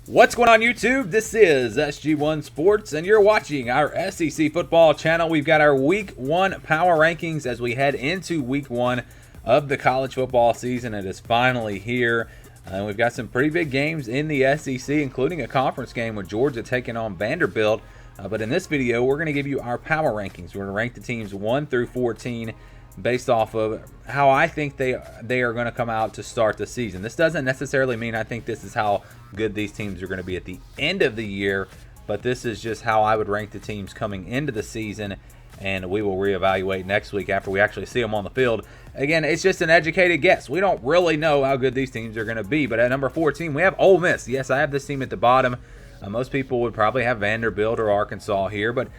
What's going on YouTube? This is SG1 Sports and you're watching our SEC football channel. We've got our week 1 power rankings as we head into week 1 of the college football season. It is finally here. And we've got some pretty big games in the SEC, including a conference game with Georgia taking on Vanderbilt. But in this video, we're going to give you our power rankings. We're going to rank the teams 1 through 14 based off of how I think they are going to come out to start the season. This doesn't necessarily mean I think this is how good these teams are going to be at the end of the year, but this is just how I would rank the teams coming into the season, and we will reevaluate next week after we actually see them on the field. Again, it's just an educated guess. We don't really know how good these teams are going to be, but at number 14, we have Ole Miss. Yes, I have this team at the bottom. Most people would probably have Vanderbilt or Arkansas here, but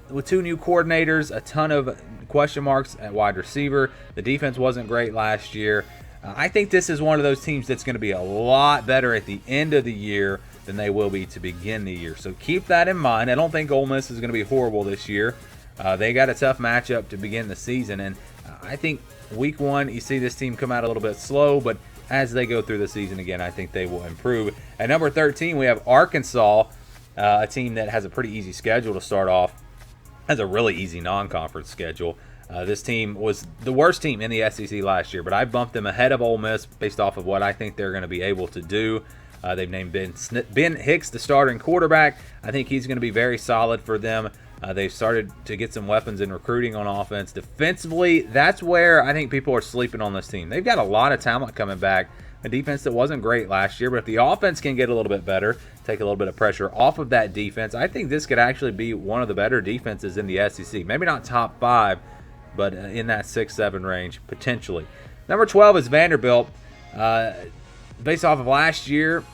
with 2 new coordinators, a ton of question marks at wide receiver. The defense wasn't great last year. I think this is one of those teams that's going to be a lot better at the end of the year than they will be to begin the year. So keep that in mind. I don't think Ole Miss is going to be horrible this year. They got a tough matchup to begin the season, and I think week 1 you see this team come out a little bit slow, but as they go through the season again, I think they will improve. At number 13, we have Arkansas, a team that has a pretty easy schedule to start off. Has a really easy non-conference schedule. This team was the worst team in the SEC last year, but I bumped them ahead of Ole Miss based off of what I think they're going to be able to do. They've named Ben Hicks the starting quarterback. I think he's going to be very solid for them. They've started to get some weapons in recruiting on offense. Defensively, that's where I think people are sleeping on this team. They've got a lot of talent coming back. A defense that wasn't great last year, but if the offense can get a little bit better, take a little bit of pressure off of that defense, I think this could actually be one of the better defenses in the SEC. Maybe not top 5, but in that 6-7 range, potentially. Number 12 is Vanderbilt. Based off of last year,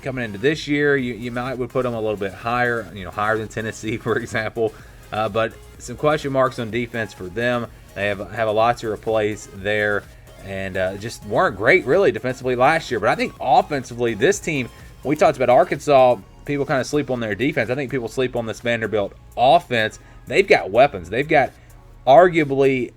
coming into this year, you would put them a little bit higher, higher than Tennessee, for example. But some question marks on defense for them. They have a lot to replace there, and just weren't great, really, defensively last year. But I think offensively, this team, we talked about Arkansas, people kind of sleep on their defense. I think people sleep on this Vanderbilt offense. They've got weapons. They've got arguably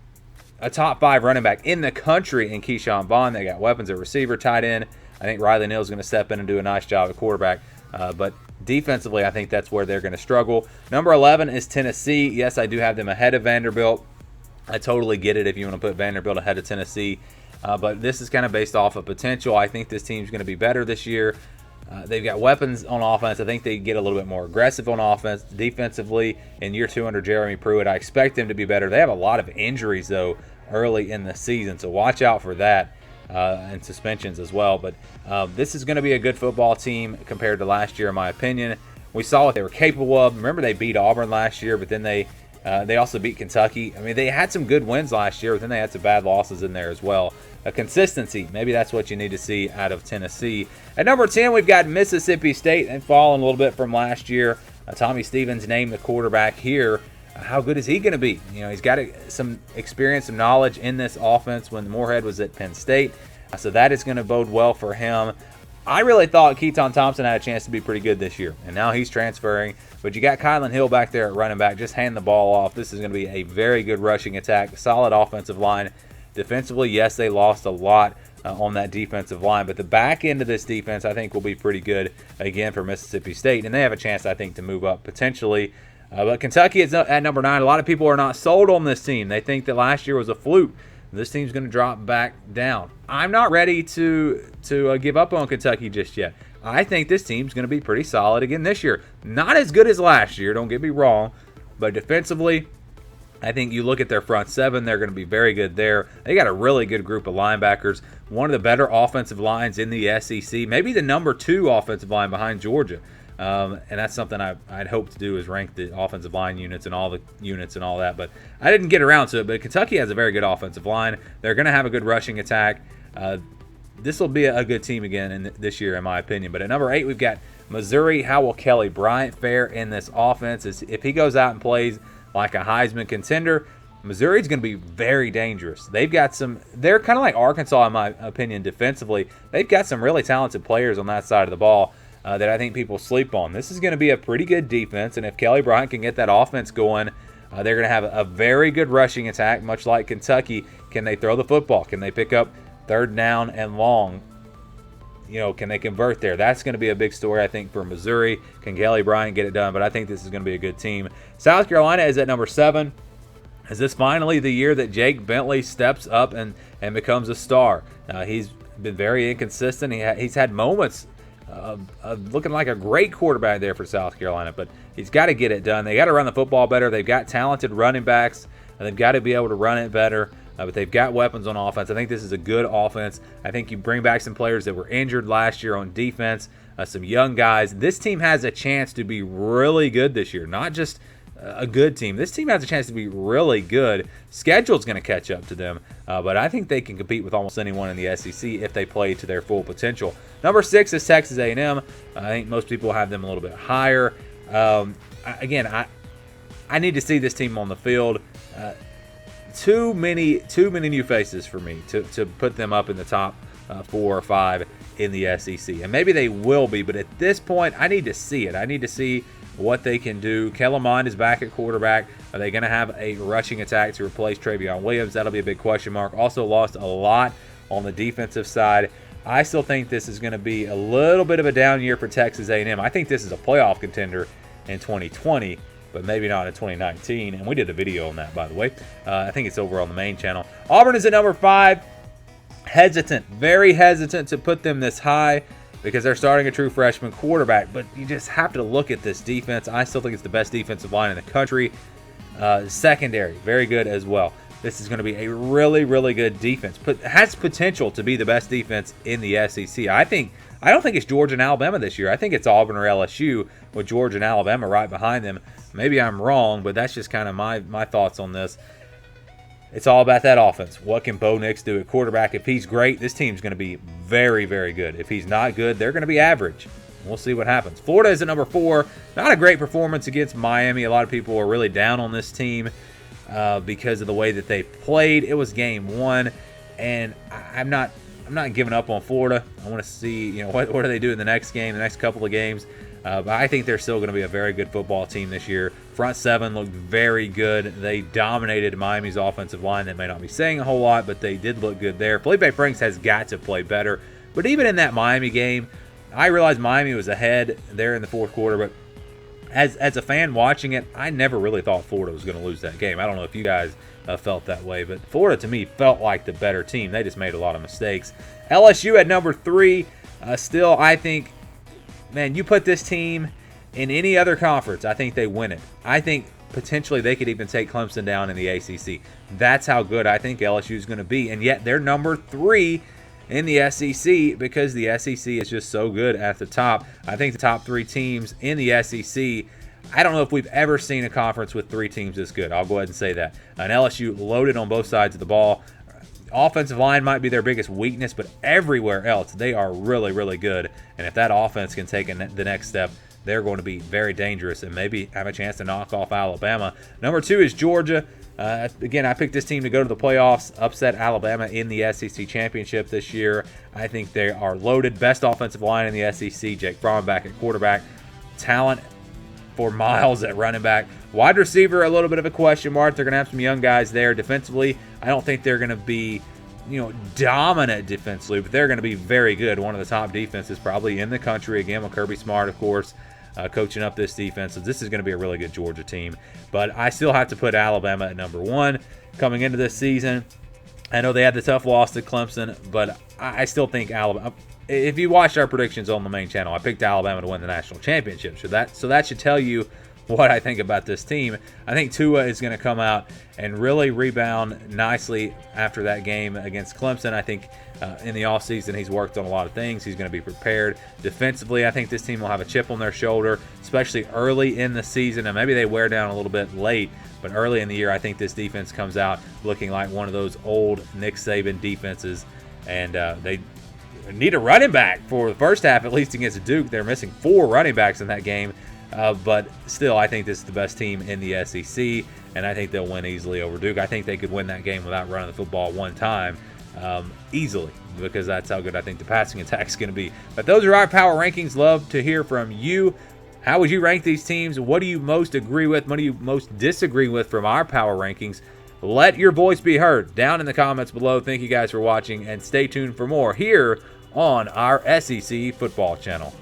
a top 5 running back in the country in Keyshawn Vaughn. They got weapons at receiver, tight end. I think Riley Neal's going to step in and do a nice job at quarterback. But defensively, I think that's where they're going to struggle. Number 11 is Tennessee. Yes, I do have them ahead of Vanderbilt. I totally get it if you want to put Vanderbilt ahead of Tennessee. But this is kind of based off of potential. I think this team's going to be better this year. They've got weapons on offense. I think they get a little bit more aggressive on offense. Defensively, in year 2 under Jeremy Pruitt, I expect them to be better. They have a lot of injuries, though, early in the season, so watch out for that, and suspensions as well. But this is going to be a good football team compared to last year, in my opinion. We saw what they were capable of. Remember, they beat Auburn last year, but then they also beat Kentucky. I mean, they had some good wins last year, but then they had some bad losses in there as well. A consistency, maybe that's what you need to see out of Tennessee. At number 10, we've got Mississippi State, and fallen a little bit from last year. Tommy Stevens named the quarterback here. How good is he going to be? He's got some experience, some knowledge in this offense when Moorhead was at Penn State. So that is going to bode well for him. I really thought Keaton Thompson had a chance to be pretty good this year, and now he's transferring. But you got Kylan Hill back there at running back. Just hand the ball off. This is going to be a very good rushing attack, solid offensive line. Defensively, yes, they lost a lot on that defensive line, but the back end of this defense, I think, will be pretty good, again, for Mississippi State. And they have a chance, I think, to move up potentially. But Kentucky is at number 9. A lot of people are not sold on this team. They think that last year was a fluke. This team's going to drop back down. I'm not ready to give up on Kentucky just yet. I think this team's going to be pretty solid again this year. Not as good as last year, don't get me wrong, but defensively, I think you look at their front 7, they're going to be very good there. They got a really good group of linebackers, one of the better offensive lines in the SEC, maybe the number 2 offensive line behind Georgia. And that's something I'd hope to do, is rank the offensive line units and all the units and all that. But I didn't get around to it. But Kentucky has a very good offensive line. They're going to have a good rushing attack. This will be a good team again this year, in my opinion. But at number 8, we've got Missouri. How will Kelly Bryant fare in this offense? If he goes out and plays like a Heisman contender, Missouri's going to be very dangerous. They're kind of like Arkansas, in my opinion, defensively. They've got some really talented players on that side of the ball that I think people sleep on. This is going to be a pretty good defense, and if Kelly Bryant can get that offense going, they're going to have a very good rushing attack, much like Kentucky. Can they throw the football? Can they pick up 3rd down and long? can they convert there? That's going to be a big story, I think, for Missouri. Can Kelly Bryant get it done? But I think this is going to be a good team. South Carolina is at number 7. Is this finally the year that Jake Bentley steps up and becomes a star? He's been very inconsistent. He's had moments of looking like a great quarterback there for South Carolina, but he's got to get it done. They got to run the football better. They've got talented running backs, and they've got to be able to run it better. But they've got weapons on offense. I think this is a good offense. I think you bring back some players that were injured last year on defense, some young guys. This team has a chance to be really good this year, not just a good team. This team has a chance to be really good. Schedule's going to catch up to them, but I think they can compete with almost anyone in the SEC if they play to their full potential. Number 6 is Texas A&M. I think most people have them a little bit higher. I need to see this team on the field. Too many new faces for me to put them up in the top 4 or 5 in the SEC. And maybe they will be, but at this point, I need to see it. I need to see what they can do. Kellen Mond is back at quarterback. Are they going to have a rushing attack to replace Travion Williams? That'll be a big question mark. Also lost a lot on the defensive side. I still think this is going to be a little bit of a down year for Texas A&M. I think this is a playoff contender in 2020. But maybe not in 2019. And we did a video on that, by the way. I think it's over on the main channel. Auburn is at number 5. Very hesitant to put them this high because they're starting a true freshman quarterback. But you just have to look at this defense. I still think it's the best defensive line in the country. Secondary, very good as well. This is going to be a really, really good defense. But has potential to be the best defense in the SEC. I don't think it's Georgia and Alabama this year. I think it's Auburn or LSU with Georgia and Alabama right behind them. Maybe I'm wrong, but that's just kind of my thoughts on this. It's all about that offense. What can Bo Nix do at quarterback? If he's great, this team's going to be very, very good. If he's not good, they're going to be average. We'll see what happens. Florida is at number 4. Not a great performance against Miami. A lot of people are really down on this team because of the way that they played. It was game 1, and I'm not giving up on Florida. I want to see what do they do in the next game, the next couple of games. But I think they're still going to be a very good football team this year. Front 7 looked very good. They dominated Miami's offensive line. That may not be saying a whole lot, but they did look good there. Felipe Franks has got to play better. But even in that Miami game, I realized Miami was ahead there in the fourth quarter. But as a fan watching it, I never really thought Florida was going to lose that game. I don't know if you guys felt that way, but Florida to me felt like the better team. They just made a lot of mistakes. LSU at number 3. Still, I think, man, you put this team in any other conference, I think they win it. I think potentially they could even take Clemson down in the ACC. That's how good I think LSU is going to be, and yet they're number 3 in the SEC because the SEC is just so good at the top. I think the top 3 teams in the SEC, I don't know if we've ever seen a conference with 3 teams this good. I'll go ahead and say that. And LSU loaded on both sides of the ball. Offensive line might be their biggest weakness, but everywhere else, they are really, really good. And if that offense can take the next step, they're going to be very dangerous and maybe have a chance to knock off Alabama. Number 2 is Georgia. Again, I picked this team to go to the playoffs, upset Alabama in the SEC championship this year. I think they are loaded. Best offensive line in the SEC. Jake Fromm back at quarterback. Talent for miles at running back. Wide receiver, a little bit of a question mark. They're going to have some young guys there. Defensively, I don't think they're going to be dominant defensively, but they're going to be very good. One of the top defenses probably in the country. Again, with Kirby Smart, of course, coaching up this defense. So this is going to be a really good Georgia team. But I still have to put Alabama at number 1 coming into this season. I know they had the tough loss to Clemson, but I still think Alabama. If you watched our predictions on the main channel, I picked Alabama to win the national championship. So that should tell you what I think about this team. I think Tua is going to come out and really rebound nicely after that game against Clemson. I think in the offseason he's worked on a lot of things. He's going to be prepared. Defensively, I think this team will have a chip on their shoulder, especially early in the season. And maybe they wear down a little bit late, but early in the year, I think this defense comes out looking like one of those old Nick Saban defenses. And they need a running back for the first half, at least against Duke. They're missing 4 running backs in that game. But still, I think this is the best team in the SEC, and I think they'll win easily over Duke. I think they could win that game without running the football one time easily, because that's how good I think the passing attack is going to be. But those are our power rankings. Love to hear from you. How would you rank these teams? What do you most agree with? What do you most disagree with from our power rankings? Let your voice be heard down in the comments below. Thank you guys for watching, and stay tuned for more here on our SEC football channel.